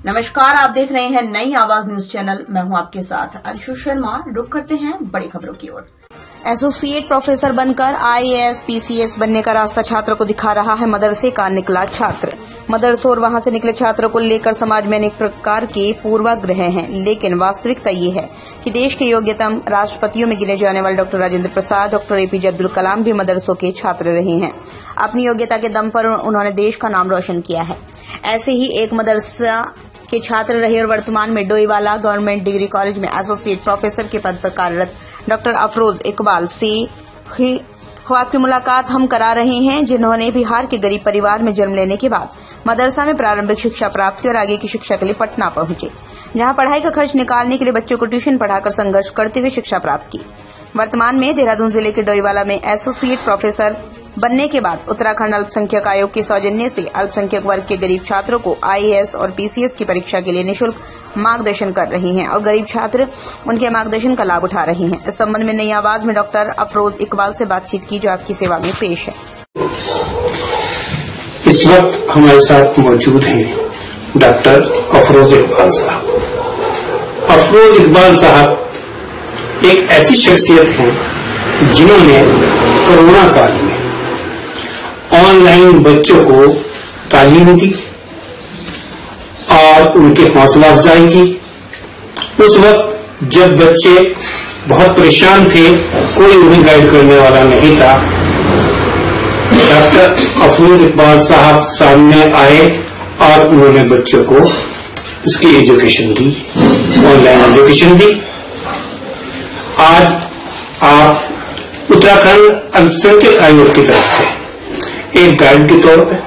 नमस्कार, आप देख रहे हैं नई आवाज न्यूज चैनल। मैं हूं आपके साथ अंशु शर्मा। रुक करते हैं बड़ी खबरों की ओर। एसोसिएट प्रोफेसर बनकर आईएएस पीसीएस बनने का रास्ता छात्र को दिखा रहा है मदरसे का निकला छात्र। मदरसों और वहां से निकले छात्रों को लेकर समाज में अनेक प्रकार के पूर्वाग्रह हैं, लेकिन वास्तविकता ये है कि देश के योग्यतम राष्ट्रपतियों में गिने जाने वाले doctor Rajendra Prasad, doctor APJ Abdul Kalam भी मदरसों के छात्र रहे हैं। अपनी योग्यता के दम पर उन्होंने देश का नाम रोशन किया है। ऐसे ही एक मदरसा के छात्र रहे और वर्तमान में डोईवाला गवर्नमेंट डिग्री कॉलेज में एसोसिएट प्रोफेसर के पद पर कार्यरत डॉक्टर अफरोज इकबाल से आपकी मुलाकात हम करा रहे हैं, जिन्होंने बिहार के गरीब परिवार में जन्म लेने के बाद मदरसा में प्रारंभिक शिक्षा प्राप्त की और आगे की शिक्षा के लिए पटना पहुंचे, जहां पढ़ाई का खर्च निकालने के लिए बच्चों को ट्यूशन पढ़ाकर संघर्ष करते हुए शिक्षा प्राप्त की। वर्तमान में देहरादून जिले के डोईवाला में एसोसिएट प्रोफेसर बनने के बाद उत्तराखंड अल्पसंख्यक आयोग के सौजन्य से अल्पसंख्यक वर्ग के गरीब छात्रों को आईएएस और पीसीएस की परीक्षा के लिए निःशुल्क मार्गदर्शन कर रही हैं और गरीब छात्र उनके मार्गदर्शन का लाभ उठा रहे हैं। इस संबंध में नई आवाज में डॉक्टर अफरोज इकबाल से बातचीत की, जो आपकी सेवा में पेश है। इस वक्त हमारे साथ मौजूद हैं डॉक्टर अफरोज इकबाल साहब। अफरोज इकबाल साहब एक ऐसी शख्सियत हैं जिन्होंने कोरोना काल में ऑनलाइन बच्चों को तालीम दी और उनके हौसला अफजाई की। उस वक्त जब बच्चे बहुत परेशान थे, कोई उन्हें गाइड करने वाला नहीं था, डॉक्टर अफरोज इकबाल साहब सामने आए और उन्होंने बच्चों को उसकी एजुकेशन दी, ऑनलाइन एजुकेशन दी। आज आप उत्तराखंड अल्पसंख्यक आयोग की तरफ से एक गाइड के तौर पर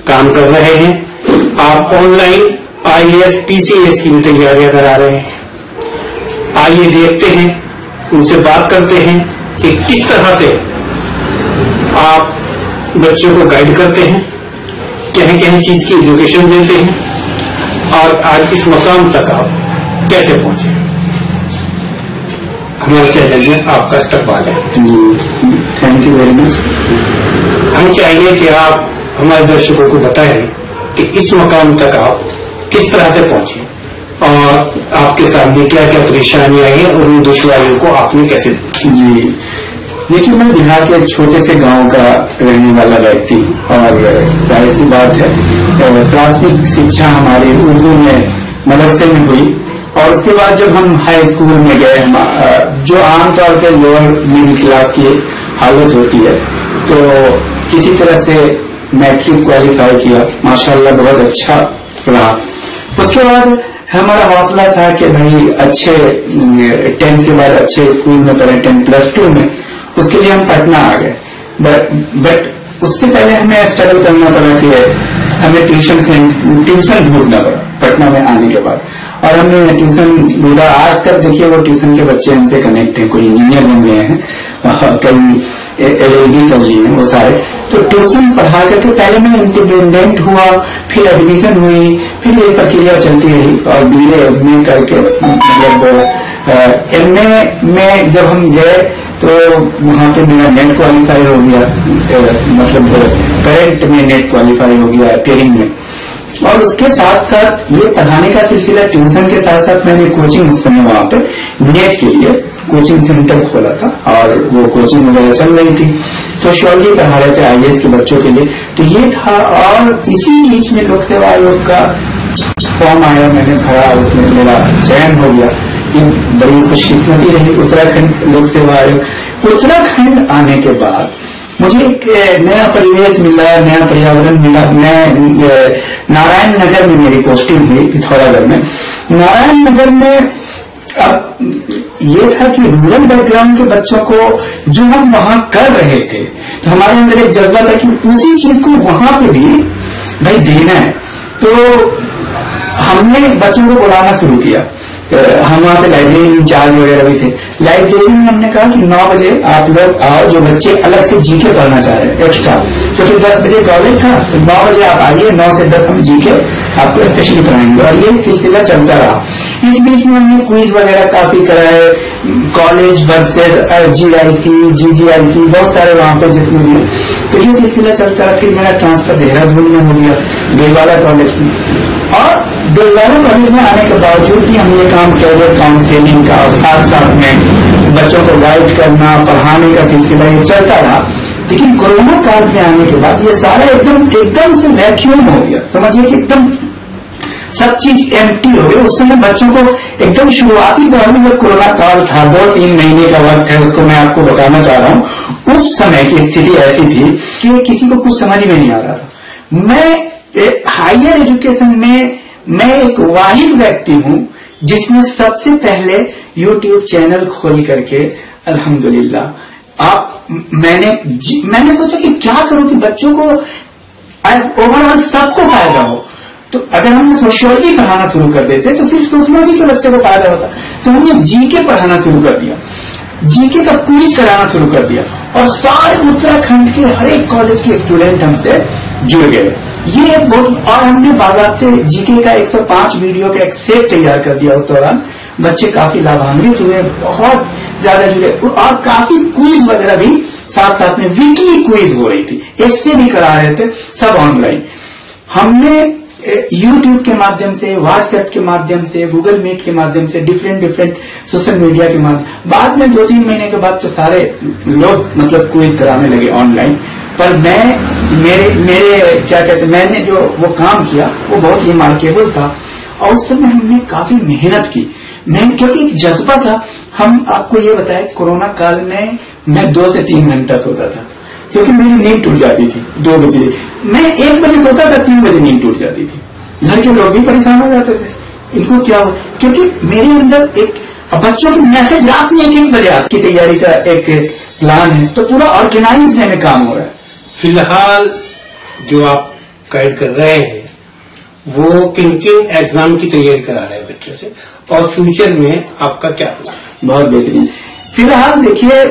काम कर रहे हैं। आप ऑनलाइन आईएएस पीसीएस की भी तैयारियां करा रहे हैं। आइए देखते हैं, उनसे बात करते हैं कि किस तरह से आप बच्चों को गाइड करते हैं, कहीं कहीं चीज की एजुकेशन देते हैं और आज इस मकाम तक आप कैसे पहुंचे। हमारे चैनल में आपका इस्तकबाल है। Thank you very much. हम चाहिए कि आप हमारे दर्शकों को बताएं कि इस मकाम तक आप किस तरह से पहुंचे और आपके सामने क्या क्या परेशानियां आई और उन दुश्वारियों को आपने कैसे जी देखिए, मैं बिहार के एक छोटे से गांव का रहने वाला व्यक्ति हूं और जाहिर सी बात है, प्राथमिक शिक्षा हमारी उर्दू में मदरसे में हुई और उसके बाद जब हम हाई स्कूल में गए, जो आमतौर पर लोअर मिडिल क्लास की हालत होती है, तो किसी तरह से मैट्रिक क्वालिफाई किया, माशाल्लाह बहुत अच्छा रहा। उसके बाद हमारा हौसला था कि भाई अच्छे 10th के बाद अच्छे स्कूल में पढ़े, 10+2 में, उसके लिए हम पटना आ गए। बट उससे पहले हमें स्ट्रगल करना पड़ा कि हमें ट्यूशन ढूंढना पड़ा पटना में आने के बाद, और हमने ट्यूशन ढूंढा। आज तक देखिए वो ट्यूशन के बच्चे हमसे कनेक्ट हैं, कोई इंजीनियर बन गए हैं, कई LLB कर लिए हैं वो सारे। तो ट्यूशन पढ़ा करके पहले मैं इंडिपेंडेंट हुआ, फिर एडमिशन हुई, फिर ये प्रक्रिया चलती रही और BA MA करके मतलब MA में जब हम गए तो वहां पे मेरा नेट क्वालिफाई हो गया, मतलब करंट में नेट क्वालिफाई हो गया पेरिंग में। और उसके साथ साथ ये पढ़ाने का सिलसिला, ट्यूशन के साथ साथ मैंने कोचिंग उस समय वहां पे नेट के लिए कोचिंग सेंटर खोला था और वो कोचिंग वगैरह चल रही थी। सोशियोलॉजी पढ़ा रहे थे आईएएस के बच्चों के लिए, तो ये था। और इसी बीच में लोक सेवा आयोग का फॉर्म आया, मैंने भरा, उसमें मेरा चयन हो गया। बड़ी खुशकिस्मती रही। उत्तराखंड लोक सेवा आयोग, उत्तराखंड आने के बाद मुझे एक नया परिवेश मिला, नया पर्यावरण मिला। मैं नारायण नगर में मेरी पोस्टिंग हुई, पिथौरागढ़ में। नारायण नगर में अब ये था कि रूरल बैकग्राउंड के बच्चों को जो हम वहां कर रहे थे, तो हमारे अंदर एक जज्बा था कि उसी चीज को वहां पे भी भाई देना है। तो हमने बच्चों को बुलाना शुरू किया। हम वहां पे लाइब्रेरी इंचार्ज वगैरह भी थे। लाइब्रेरी में हमने कहा कि 9 बजे आप लोग आओ, जो बच्चे अलग से जीके पढ़ना चाह रहे हैं एक्स्ट्रा, क्योंकि 10 बजे कॉलेज था, तो 9 बजे आप आइए, 9 से 10 हम जीके आपको स्पेशली पढ़ाएंगे। और ये सिलसिला चलता रहा। इस बीच में हमने क्विज वगैरह काफी कराए, कॉलेज वर्सेज GIC, GGIC, बहुत सारे वहां पे जितने भी, तो ये सिलसिला चलता रहा। फिर मेरा ट्रांसफर देहरादून में हो गया, डोईवाला कॉलेज में। और दोबारा कॉलेज में आने के बावजूद भी हम ये काम कर रहे, काउंसलिंग का, और साथ साथ में बच्चों को गाइड करना, पढ़ाने का सिलसिला ये चलता रहा। लेकिन कोरोना काल में आने के बाद ये सारा एकदम से वैक्यूम हो गया। समझिए कि एकदम सब चीज एम्प्टी हो गई। उस समय बच्चों को एकदम शुरुआती दौर में जब कोरोना काल था, 2-3 महीने का वक्त है, उसको मैं आपको बताना चाह रहा हूं। उस समय की स्थिति ऐसी थी कि किसी को कुछ समझ में नहीं आ रहा था। मैं हायर एजुकेशन में मैं एक वाहिद व्यक्ति हूं जिसने सबसे पहले यूट्यूब चैनल खोल करके अल्हम्दुलिल्लाह मैंने सोचा कि क्या करूं कि बच्चों को ओवरऑल सबको फायदा हो। तो अगर हम सोशियोलॉजी पढ़ाना शुरू कर देते तो सिर्फ सोशियोलॉजी के बच्चे को फायदा होता। तो हमने जीके पढ़ाना शुरू कर दिया, जीके का क्विज कराना शुरू कर दिया, और सारे उत्तराखंड के हर एक कॉलेज के स्टूडेंट हमसे जुड़ गए। ये बहुत, और हमने बाकायदे जीके का 105 वीडियो का एक सेट तैयार कर दिया। उस दौरान बच्चे काफी लाभान्वित हुए, बहुत ज्यादा जुड़े, और काफी क्विज वगैरह भी साथ साथ में वीकली क्विज हो रही थी, इससे भी करा रहे थे, सब ऑनलाइन। हमने यूट्यूब के माध्यम से, व्हाट्सएप के माध्यम से, गूगल मीट के माध्यम से, डिफरेंट सोशल मीडिया के माध्यम, बाद में 2-3 महीने के बाद तो सारे लोग मतलब क्विज कराने लगे ऑनलाइन। पर मेरे क्या कहते, मैंने जो वो काम किया वो बहुत रिमार्केबल था। और उस समय हमने काफी मेहनत की, क्योंकि एक जज्बा था। हम आपको ये बताएं, कोरोना काल में मैं 2 से 3 घंटा सोता था, क्योंकि मेरी नींद टूट जाती थी 2 बजे। मैं 1 बजे सोता था, 3 बजे नींद टूट जाती थी। घर के लोग भी परेशान हो जाते थे, इनको क्या हो, क्योंकि मेरे अंदर एक बच्चों की मैसेज रात में 1-1 बजे आती की तैयारी का एक प्लान है, तो पूरा ऑर्गेनाइज में काम हो रहा है। फिलहाल जो आप गाइड कर रहे हैं वो किन एग्जाम की तैयारी करा रहे हैं बच्चों से, और फ्यूचर में आपका क्या प्लान? बहुत बेहतरीन। फिलहाल देखिए,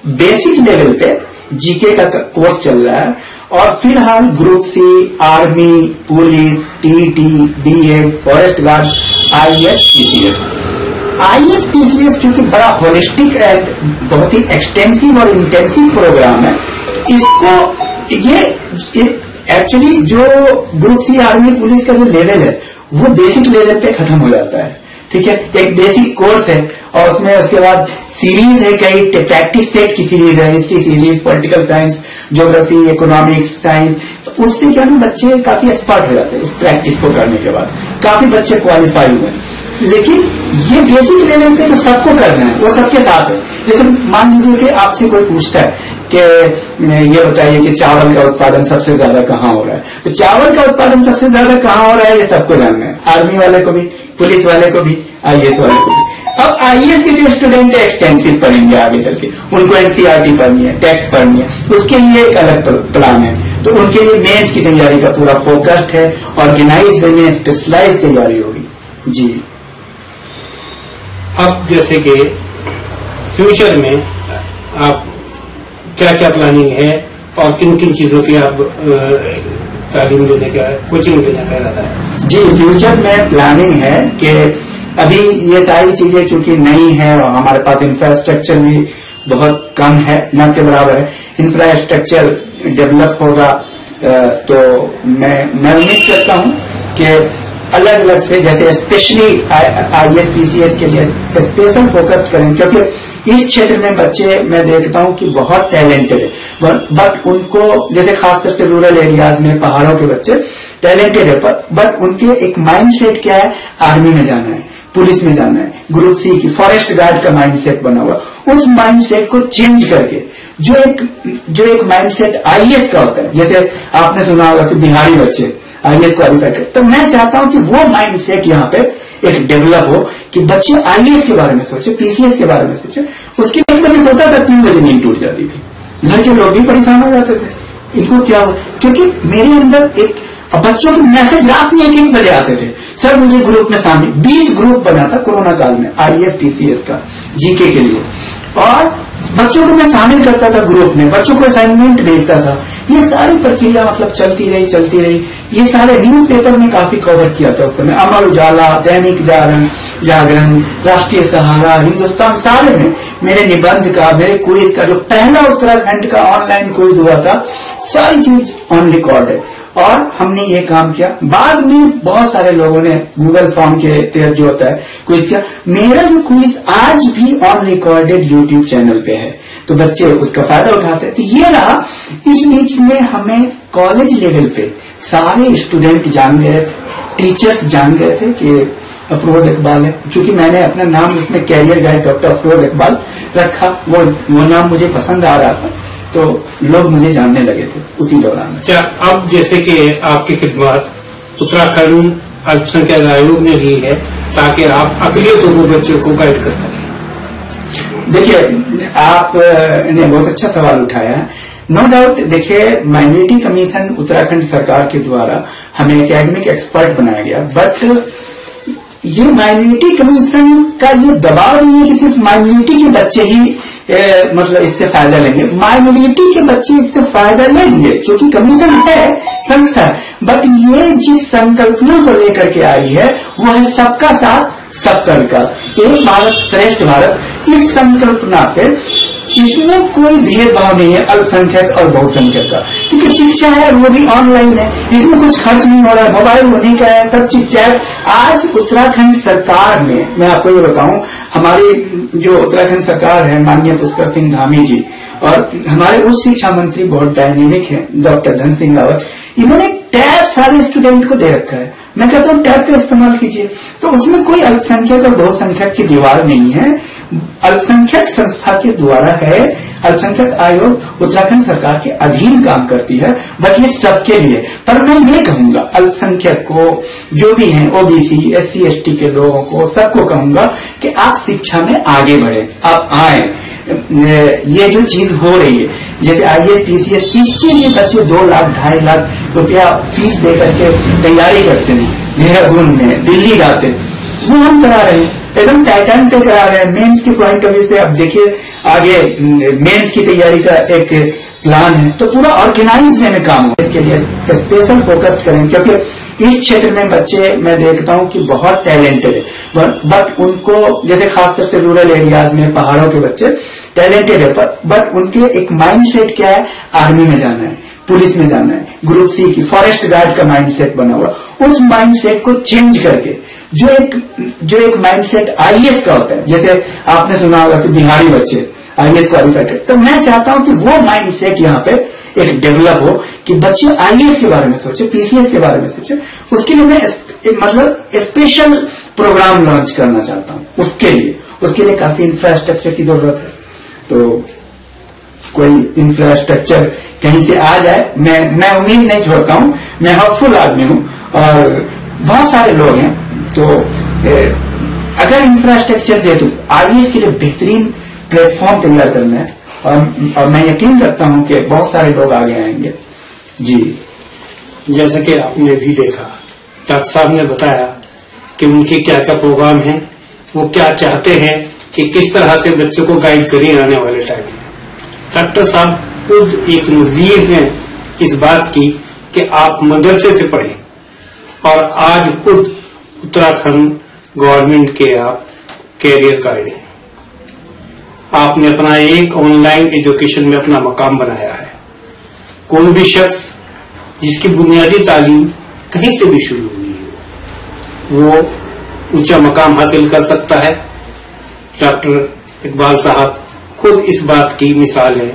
बेसिक लेवल पे जीके का कोर्स चल रहा है, और फिलहाल group C, army, police, TT, BEd, forest guard, IAS, PCS चूंकि बड़ा होलिस्टिक एंड बहुत ही एक्सटेंसिव और इंटेंसिव प्रोग्राम है, तो इसको ये एक्चुअली जो ग्रुप सी, आर्मी, पुलिस का जो लेवल है वो बेसिक लेवल पे खत्म हो जाता है। ठीक है, एक बेसिक कोर्स है, और उसमें उसके बाद सीरीज है, कई प्रैक्टिस सेट की सीरीज है, history series, political science, geography, economics, science. तो उससे क्या है, बच्चे काफी एक्सपर्ट हो जाते हैं उस प्रैक्टिस को करने के बाद। काफी बच्चे क्वालिफाई हुए। लेकिन ये बेसिक लेवल पे तो सबको करना है, वो सबके साथ है। जैसे मान लीजिए कि आपसे कोई पूछता है कि ये बताइए कि चावल का उत्पादन सबसे ज्यादा कहाँ हो रहा है, तो चावल का उत्पादन सबसे ज्यादा कहाँ हो रहा है ये सबको जानना है, आर्मी वाले को भी, पुलिस वाले को भी, आईएएस वाले को भी। अब आईएएस के जो स्टूडेंट है एक्सटेंसिव पढ़ेंगे आगे चल के, उनको एनसीईआरटी पढ़नी है, टेक्स्ट पढ़नी है, उसके लिए एक अलग प्लान है। तो उनके लिए मेंस की तैयारी का पूरा फोकस्ड है, ऑर्गेनाइज वे में स्पेशलाइज तैयारी होगी जी। अब जैसे कि फ्यूचर में आप क्या क्या प्लानिंग है, और किन किन चीजों की आप तालीम देने का, कोचिंग देने का इरादा है? जी, फ्यूचर में प्लानिंग है कि अभी ये सारी चीजें चूंकि नई है और हमारे पास इंफ्रास्ट्रक्चर भी बहुत कम है, न के बराबर है। इंफ्रास्ट्रक्चर डेवलप होगा तो मैं उम्मीद करता हूं कि अलग अलग से, जैसे स्पेशली आईएएस पीसीएस के लिए स्पेशल फोकस करें, क्योंकि इस क्षेत्र में बच्चे मैं देखता हूं कि बहुत टैलेंटेड है, बट उनको, जैसे खासकर से रूरल एरियाज में पहाड़ों के बच्चे टैलेंटेड है, बट उनके एक माइंडसेट क्या है, आर्मी में जाना है, पुलिस में जाना है, ग्रुप सी की, फॉरेस्ट गार्ड का माइंडसेट बना हुआ। उस माइंडसेट को चेंज करके जो एक माइंडसेट आईएएस का होता है, जैसे आपने सुना होगा कि बिहारी बच्चे आईएएस क्वालिफाई कर, तो मैं चाहता हूं कि वो माइंडसेट यहाँ पे एक डेवलप हो कि बच्चे आईएएस के बारे में सोचे, पीसीएस के बारे में सोचे। उसकी 1 बजे सोता था, 3 बजे नींद टूट जाती थी, घर के लोग भी परेशान हो जाते थे, इनको क्या हो, क्योंकि मेरे अंदर एक बच्चों के मैसेज रात में 1-1 बजे आते थे, सर मुझे ग्रुप में शामिल, 20 ग्रुप बना था कोरोना काल में आईएएस पीसीएस का जीके के लिए, और बच्चों को मैं शामिल करता था ग्रुप में, बच्चों को असाइनमेंट भेजता था। ये सारी प्रक्रिया मतलब चलती रही। ये सारे न्यूज़पेपर में काफी कवर किया था उस समय, अमर उजाला, दैनिक जागरण, राष्ट्रीय सहारा, हिंदुस्तान, सारे में मेरे निबंध का, मेरे क्विज का, जो पहला उत्तराखंड का ऑनलाइन क्विज हुआ था, सारी चीज ऑन रिकॉर्ड है। और हमने ये काम किया। बाद में बहुत सारे लोगों ने गूगल फॉर्म के तहत जो होता है क्विज किया। मेरा जो क्विज आज भी ऑन रिकॉर्डेड यूट्यूब चैनल पे है, तो बच्चे उसका फायदा उठाते हैं। तो ये रहा। इस बीच में हमें कॉलेज लेवल पे सारे स्टूडेंट जान गए थे, टीचर्स जान गए थे कि अफरोज इकबाल है। चूंकि मैंने अपना नाम उसमें career guide doctor Afroz Iqbal रखा, वो नाम मुझे पसंद आ रहा था, तो लोग मुझे जानने लगे थे उसी दौरान। अच्छा, अब जैसे कि आपकी खिदमत उत्तराखंड अल्पसंख्यक आयोग ने ली है ताकि आप अकलियतों को बच्चों को गाइड कर सकें। देखिए, आपने बहुत अच्छा सवाल उठाया है। नो डाउट, देखिए माइनॉरिटी कमीशन उत्तराखंड सरकार के द्वारा हमें एकेडमिक एक्सपर्ट बनाया गया, बट ये माइनॉरिटी कमीशन का ये दबाव नहीं है कि सिर्फ माइनॉरिटी के बच्चे ही मतलब इससे फायदा लेंगे। माइनॉरिटी के बच्चे इससे फायदा लेंगे, क्योंकि कमीशन है, संस्था है, बट ये जिस संकल्पना को लेकर के आई है वो है सबका साथ सबका विकास, एक भारत श्रेष्ठ भारत। इस संकल्पना से इसमें कोई भेदभाव नहीं है अल्पसंख्यक और बहुसंख्यक का, क्योंकि शिक्षा है वो भी ऑनलाइन है, इसमें कुछ खर्च नहीं हो रहा है, मोबाइल होने का है, सब चीज क्या है। आज उत्तराखंड सरकार में मैं आपको ये बताऊं, हमारी जो उत्तराखंड सरकार है माननीय पुष्कर सिंह धामी जी और हमारे उच्च शिक्षा मंत्री बहुत डायनेमिक है डॉक्टर धन सिंह रावत, इन्होंने टैब सारे स्टूडेंट को दे रखा है। मैं कहता हूं टैब का इस्तेमाल कीजिए, तो उसमें कोई अल्पसंख्यक और बहुसंख्यक की दीवार नहीं है, अल्पसंख्यक संस्था के द्वारा है। अल्पसंख्यक आयोग उत्तराखंड सरकार के अधीन काम करती है, बट ये सबके लिए। पर मैं ये कहूंगा अल्पसंख्यक को, जो भी हैं ओबीसी SC ST के लोगों को, सबको कहूंगा कि आप शिक्षा में आगे बढ़े, आप आए। ये जो चीज हो रही है जैसे IAS PCS, इसके लिए बच्चे 2 लाख 2.5 लाख रुपया फीस दे करके तैयारी करते हैं, देहरादून में, दिल्ली जाते, वो हम करा रहे हैं, एकदम टाइटन पे करा रहे हैं। मेंस के पॉइंट ऑफ व्यू से अब देखिए आगे मेंस की तैयारी का एक प्लान है, तो पूरा ऑर्गेनाइज वे में काम हो। इसके लिए स्पेशल फोकस करें, क्योंकि इस क्षेत्र में बच्चे मैं देखता हूं कि बहुत टैलेंटेड है, बट उनको जैसे खासकर से रूरल एरियाज में पहाड़ों के बच्चे टैलेंटेड है, बट उनके एक माइंडसेट क्या है, आर्मी में जाना है, पुलिस में जाना है, ग्रुप C की फॉरेस्ट गार्ड का माइंडसेट बना हुआ। उस माइंडसेट को चेंज करके जो एक माइंडसेट IAS का होता है, जैसे आपने सुना होगा कि बिहारी बच्चे IAS क्वालिफाई करते, तो मैं चाहता हूं कि वो माइंडसेट यहाँ पे एक डेवलप हो कि बच्चे IAS के बारे में सोचे, PCS के बारे में सोचे। उसके लिए मैं मतलब स्पेशल प्रोग्राम लॉन्च करना चाहता हूं। उसके लिए काफी इंफ्रास्ट्रक्चर की जरूरत है, तो कोई इंफ्रास्ट्रक्चर कहीं से आ जाए, मैं उम्मीद नहीं छोड़ता हूं, मैं होपफुल आदमी हूं और बहुत सारे लोग हैं, तो अगर इंफ्रास्ट्रक्चर दे तो IAS के लिए बेहतरीन प्लेटफॉर्म तैयार करना है, और मैं यकीन करता हूं कि बहुत सारे लोग आगे आएंगे। जी, जैसा कि आपने भी देखा, डॉक्टर साहब ने बताया कि उनके क्या क्या प्रोग्राम हैं, वो क्या चाहते हैं कि किस तरह से बच्चों को गाइड करें आने वाले टाइम में। डॉक्टर साहब खुद एक नजीर हैं इस बात की कि आप मदरसे से पढ़े और आज खुद उत्तराखंड गवर्नमेंट के आप कैरियर गाइड हैं। आपने अपना एक ऑनलाइन एजुकेशन में अपना मकाम बनाया है। कोई भी शख्स जिसकी बुनियादी तालीम कहीं से भी शुरू हुई हो, वो ऊंचा मकाम हासिल कर सकता है। डॉक्टर इकबाल साहब खुद इस बात की मिसाल है।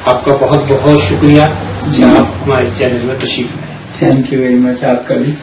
आपका बहुत बहुत शुक्रिया, आप हमारे चैनल में तशरीफ लाए। Thank you very much. आपका भी।